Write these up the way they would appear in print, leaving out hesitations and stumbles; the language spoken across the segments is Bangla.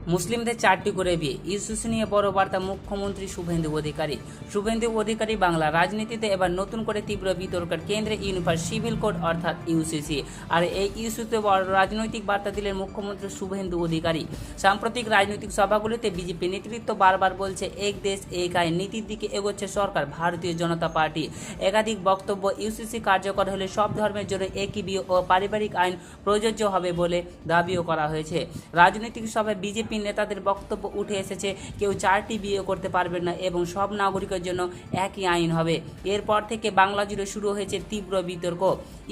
মুসলিমদের 4টি করে বিয়ে, ইস্যু নিয়ে বড় বার্তা মুখ্যমন্ত্রী শুভেন্দু অধিকারী। শুভেন্দু অধিকারী বাংলা রাজনীতিতে এবার নতুন করে তীব্র বিতর্ক কেন্দ্রে ইউনিভার্স সিভিল কোড অর্থাৎ ইউসিসি। আর এই ইস্যুতে বড় রাজনৈতিক বার্তা দিলেন মুখ্যমন্ত্রী শুভেন্দু অধিকারী। সাম্প্রতিক রাজনৈতিক সভাগুলিতে বিজেপি নেতৃত্ব বারবার বলছে এক দেশ এক আইন নীতির দিকে এগোচ্ছে সরকার ভারতীয় জনতা পার্টি। একাধিক বক্তব্য, ইউসিসি কার্যকর হলে সব ধর্মের জন্য একই বিয়ে ও পারিবারিক আইন প্রযোজ্য হবে বলে দাবিও করা হয়েছে। রাজনৈতিক সভায় বিজেপি নেতাদের বক্তব্য উঠে এসেছে, কেউ 4টি বিয়ে করতে পারবেন না এবং সব নাগরিকের জন্য একই আইন হবে। এরপর থেকে বাংলা জুড়ে শুরু হয়েছে তীব্র বিতর্ক।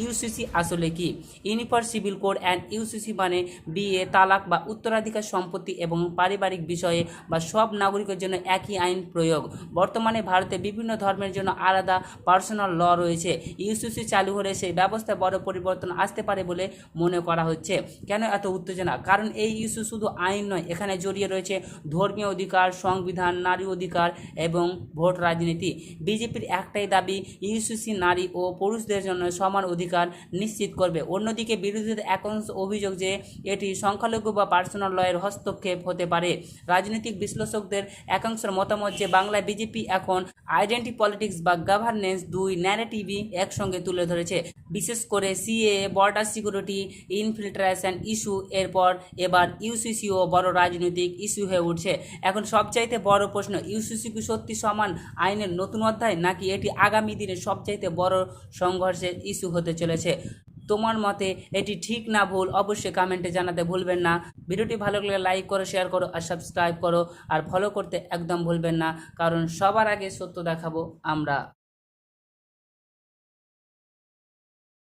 ইউসিসি আসলে কি? Uniform civil code and UCC মানে বিয়ে, তালাক বা উত্তরাধিকার সম্পত্তি এবং পারিবারিক বিষয়ে বা সব নাগরিকের জন্য একই আইন প্রয়োগ। বর্তমানে ভারতে বিভিন্ন ধর্মের জন্য আলাদা পার্সোনাল ল রয়েছে। ইউসিসি চালু হলে সেই ব্যবস্থায় বড় পরিবর্তন আসতে পারে বলে মনে করা হচ্ছে। কেন এত উত্তেজনা? কারণ এই ইস্যু শুধু আইন নয়, এখানে জড়িয়ে রয়েছে ধর্মীয় অধিকার, সংবিধান, নারী অধিকার এবং ভোট রাজনীতি। বিজেপির একটাই দাবি, ইউসিসি নারী ও পুরুষদের জন্য সমান অধিকার নিশ্চিত করবে। অন্যদিকে বিরোধীদের একাংশ অভিযোগ যে এটি সংখ্যালঘু বা পার্সোনাল লয়ের হস্তক্ষেপ হতে পারে। রাজনৈতিক বিশ্লেষকদের একাংশের মতামত যে বাংলায় বিজেপি এখন আইডেন্টি পলিটিক্স বা গভর্নেন্স দুই ন্যারেটিভই একসঙ্গে তুলে ধরেছে। বিশেষ করে CA, border security, infiltration issue, এবার ইউসিসিও বড় রাজনৈতিক ইস্যু হয়ে উঠছে। এখন সবচাইতে বড় প্রশ্ন, ইউসিসি কি সত্যি সমান আইনের নতুন অধ্যায়, নাকি এটি আগামী দিনে সবচাইতে বড় সংঘর্ষের ইস্যু হতে চলেছে? তোমার মতে এটি ঠিক না ভুল অবশ্যই কমেন্টে জানাতে ভুলবেন না। ভিডিওটি ভালো লাগলে লাইক করো, শেয়ার করো আর সাবস্ক্রাইব করো, আর ফলো করতে একদম ভুলবেন না, কারণ সবার আগে সত্য দেখাবো আমরা।